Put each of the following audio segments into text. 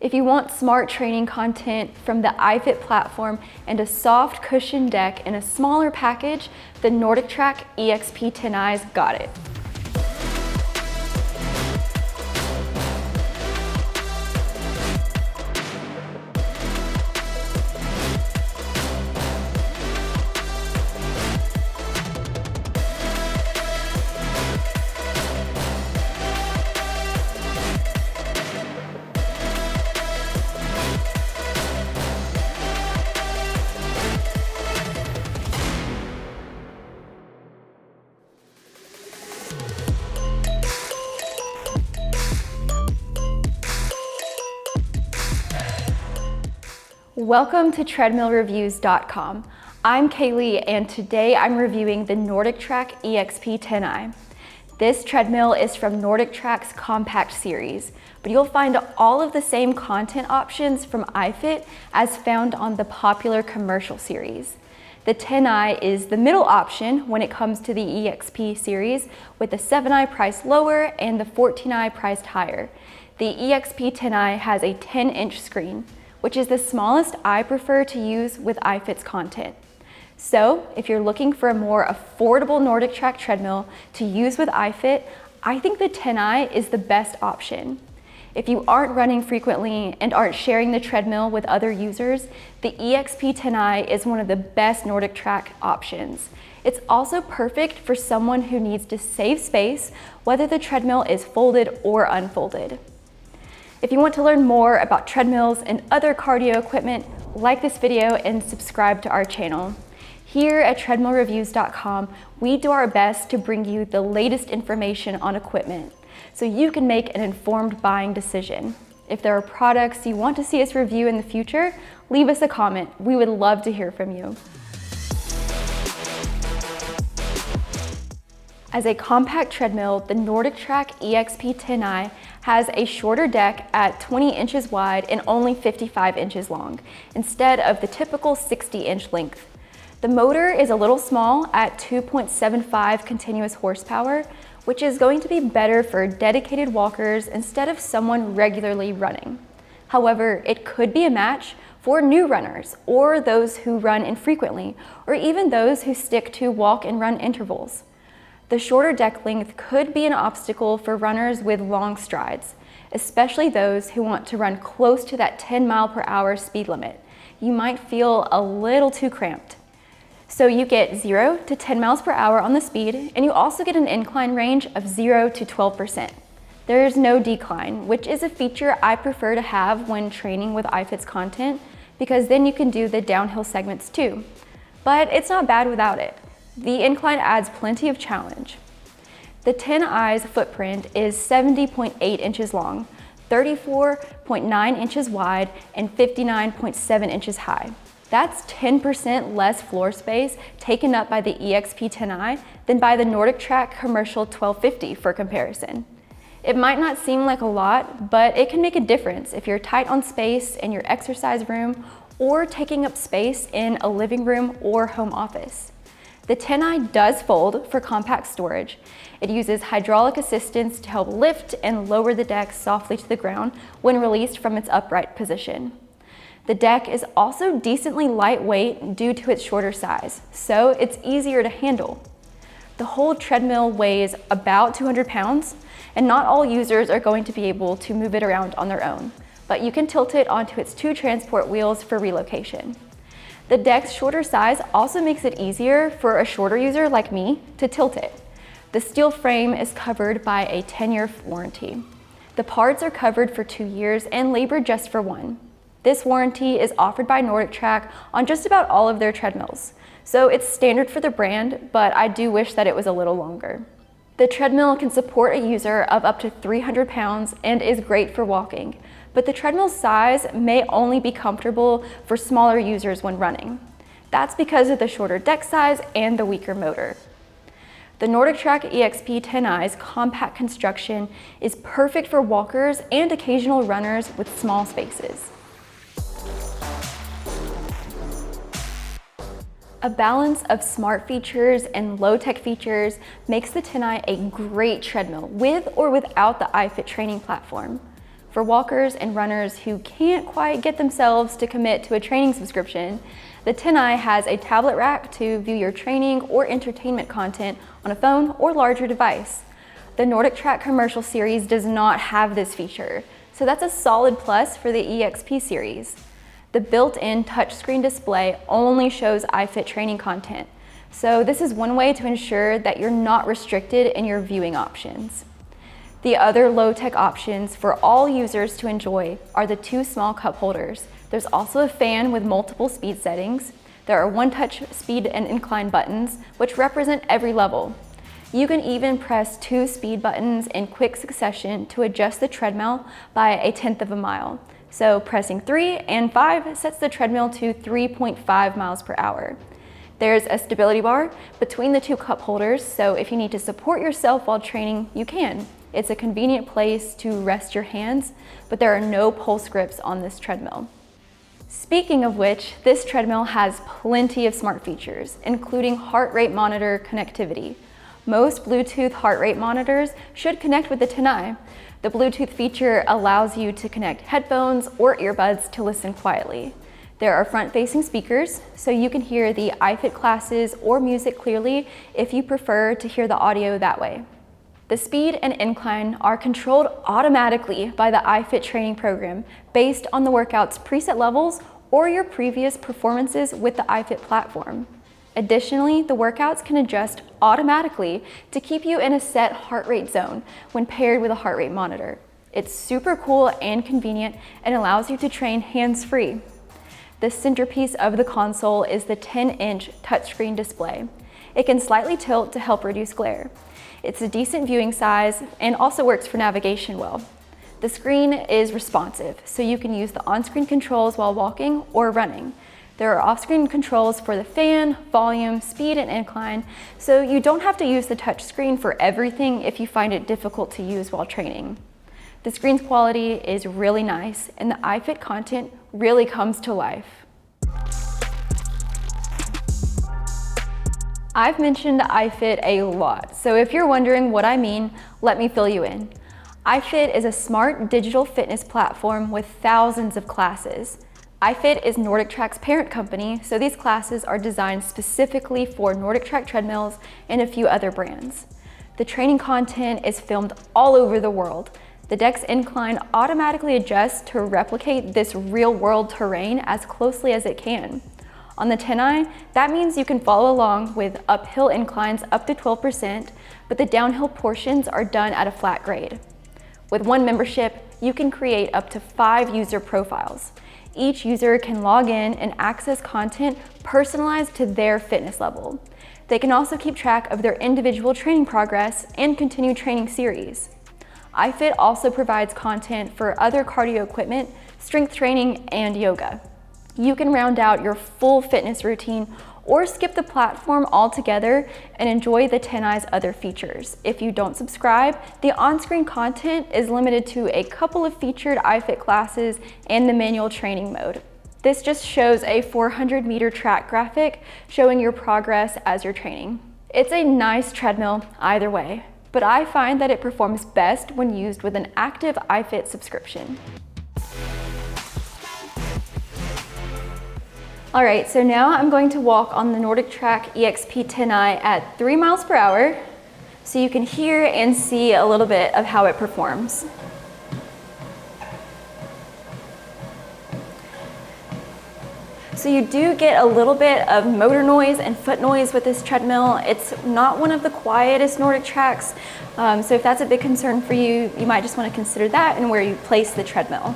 If you want smart training content from the iFIT platform and a soft cushion deck in a smaller package, the NordicTrack EXP 10i's got it. Welcome to treadmillreviews.com. I'm Kaylee and today I'm reviewing the NordicTrack EXP 10i. This treadmill is from NordicTrack's compact series, but you'll find all of the same content options from iFIT as found on the popular commercial series. The 10i is the middle option when it comes to the EXP series, with the 7i priced lower and the 14i priced higher. The EXP 10i has a 10-inch screen, which is the smallest I prefer to use with iFIT's content. So if you're looking for a more affordable NordicTrack treadmill to use with iFIT, I think the 10i is the best option. If you aren't running frequently and aren't sharing the treadmill with other users, the EXP 10i is one of the best NordicTrack options. It's also perfect for someone who needs to save space, whether the treadmill is folded or unfolded. If you want to learn more about treadmills and other cardio equipment, like this video and subscribe to our channel. Here at treadmillreviews.com, we do our best to bring you the latest information on equipment so you can make an informed buying decision. If there are products you want to see us review in the future, leave us a comment. We would love to hear from you. As a compact treadmill, the NordicTrack EXP 10i has a shorter deck at 20 inches wide and only 55 inches long, instead of the typical 60-inch length. The motor is a little small at 2.75 continuous horsepower, which is going to be better for dedicated walkers instead of someone regularly running. However, it could be a match for new runners or those who run infrequently, or even those who stick to walk and run intervals. The shorter deck length could be an obstacle for runners with long strides, especially those who want to run close to that 10 mile per hour speed limit. You might feel a little too cramped. So you get 0 to 10 miles per hour on the speed, and you also get an incline range of 0 to 12%. There is no decline, which is a feature I prefer to have when training with iFIT's content, because then you can do the downhill segments too. But it's not bad without it. The incline adds plenty of challenge. The 10i's footprint is 70.8 inches long, 34.9 inches wide, and 59.7 inches high. That's 10% less floor space taken up by the EXP 10i than by the NordicTrack Commercial 1250 for comparison. It might not seem like a lot, but it can make a difference if you're tight on space in your exercise room or taking up space in a living room or home office. The 10i does fold for compact storage. It uses hydraulic assistance to help lift and lower the deck softly to the ground when released from its upright position. The deck is also decently lightweight due to its shorter size, so it's easier to handle. The whole treadmill weighs about 200 pounds, and not all users are going to be able to move it around on their own, but you can tilt it onto its 2 transport wheels for relocation. The deck's shorter size also makes it easier for a shorter user like me to tilt it. The steel frame is covered by a 10-year warranty. The parts are covered for 2 years and labor just for 1. This warranty is offered by NordicTrack on just about all of their treadmills, so it's standard for the brand, but I do wish that it was a little longer. The treadmill can support a user of up to 300 pounds and is great for walking, but the treadmill's size may only be comfortable for smaller users when running. That's because of the shorter deck size and the weaker motor. The NordicTrack EXP 10i's compact construction is perfect for walkers and occasional runners with small spaces. A balance of smart features and low-tech features makes the 10i a great treadmill with or without the iFIT training platform. For walkers and runners who can't quite get themselves to commit to a training subscription, the 10i has a tablet rack to view your training or entertainment content on a phone or larger device. The NordicTrack Commercial series does not have this feature, so that's a solid plus for the EXP series. The built-in touchscreen display only shows iFIT training content, so this is one way to ensure that you're not restricted in your viewing options. The other low-tech options for all users to enjoy are the two small cup holders. There's also a fan with multiple speed settings. There are one-touch speed and incline buttons, which represent every level. You can even press two speed buttons in quick succession to adjust the treadmill by 1/10 of a mile. So pressing 3 and 5 sets the treadmill to 3.5 miles per hour. There's a stability bar between the two cup holders, so if you need to support yourself while training, you can. It's a convenient place to rest your hands, but there are no pulse grips on this treadmill. Speaking of which, this treadmill has plenty of smart features, including heart rate monitor connectivity. Most Bluetooth heart rate monitors should connect with the 10i. The Bluetooth feature allows you to connect headphones or earbuds to listen quietly. There are front-facing speakers, so you can hear the iFIT classes or music clearly if you prefer to hear the audio that way. The speed and incline are controlled automatically by the iFIT training program based on the workout's preset levels or your previous performances with the iFIT platform. Additionally, the workouts can adjust automatically to keep you in a set heart rate zone when paired with a heart rate monitor. It's super cool and convenient and allows you to train hands-free. The centerpiece of the console is the 10-inch touchscreen display. It can slightly tilt to help reduce glare. It's a decent viewing size and also works for navigation well. The screen is responsive, so you can use the on-screen controls while walking or running. There are off-screen controls for the fan, volume, speed, and incline, so you don't have to use the touch screen for everything if you find it difficult to use while training. The screen's quality is really nice, and the iFIT content really comes to life. I've mentioned iFIT a lot, so if you're wondering what I mean, let me fill you in. iFIT is a smart digital fitness platform with thousands of classes. iFIT is NordicTrack's parent company, so these classes are designed specifically for NordicTrack treadmills and a few other brands. The training content is filmed all over the world. The deck's incline automatically adjusts to replicate this real-world terrain as closely as it can. On the 10i, that means you can follow along with uphill inclines up to 12%, but the downhill portions are done at a flat grade. With one membership, you can create up to 5 user profiles. Each user can log in and access content personalized to their fitness level. They can also keep track of their individual training progress and continue training series. iFIT also provides content for other cardio equipment, strength training, and yoga. You can round out your full fitness routine or skip the platform altogether and enjoy the 10i's other features. If you don't subscribe, the on-screen content is limited to a couple of featured iFIT classes and the manual training mode. This just shows a 400-meter track graphic showing your progress as you're training. It's a nice treadmill either way, but I find that it performs best when used with an active iFIT subscription. All right, so now I'm going to walk on the NordicTrack EXP 10i at 3 miles per hour so you can hear and see a little bit of how it performs. So you do get a little bit of motor noise and foot noise with this treadmill. It's not one of the quietest NordicTracks, so if that's a big concern for you, you might just want to consider that and where you place the treadmill.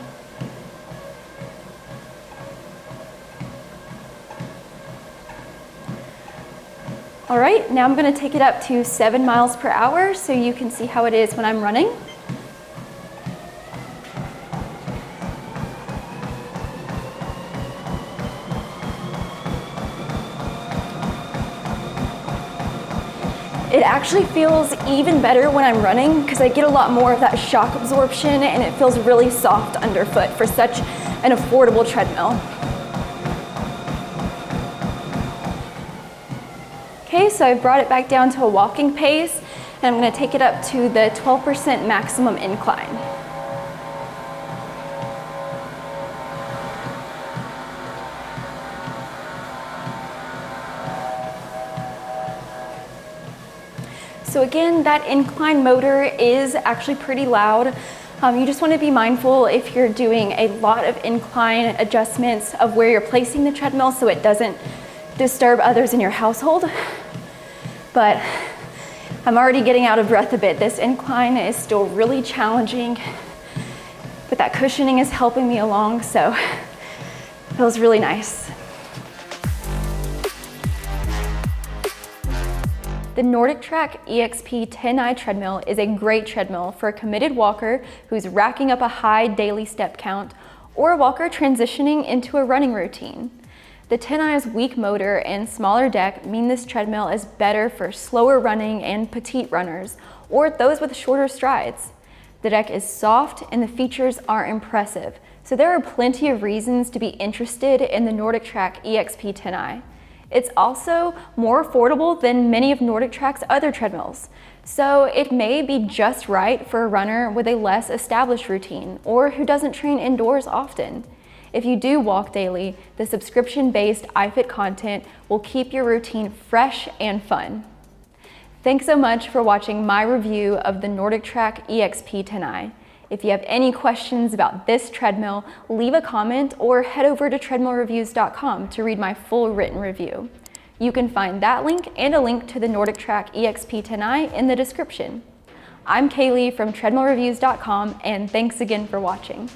All right, now I'm going to take it up to 7 miles per hour so you can see how it is when I'm running. It actually feels even better when I'm running because I get a lot more of that shock absorption and it feels really soft underfoot for such an affordable treadmill. Okay, so I've brought it back down to a walking pace, and I'm going to take it up to the 12% maximum incline. So again, that incline motor is actually pretty loud. You just want to be mindful if you're doing a lot of incline adjustments of where you're placing the treadmill so it doesn't disturb others in your household. But I'm already getting out of breath a bit. This incline is still really challenging, but that cushioning is helping me along, so it feels really nice. The NordicTrack EXP 10i Treadmill is a great treadmill for a committed walker who's racking up a high daily step count or a walker transitioning into a running routine. The 10i's weak motor and smaller deck mean this treadmill is better for slower running and petite runners or those with shorter strides. The deck is soft and the features are impressive, so there are plenty of reasons to be interested in the NordicTrack EXP 10i. It's also more affordable than many of NordicTrack's other treadmills, so it may be just right for a runner with a less established routine or who doesn't train indoors often. If you do walk daily, the subscription-based iFIT content will keep your routine fresh and fun. Thanks so much for watching my review of the NordicTrack EXP 10i. If you have any questions about this treadmill, leave a comment or head over to treadmillreviews.com to read my full written review. You can find that link and a link to the NordicTrack EXP 10i in the description. I'm Kaylee from treadmillreviews.com, and thanks again for watching.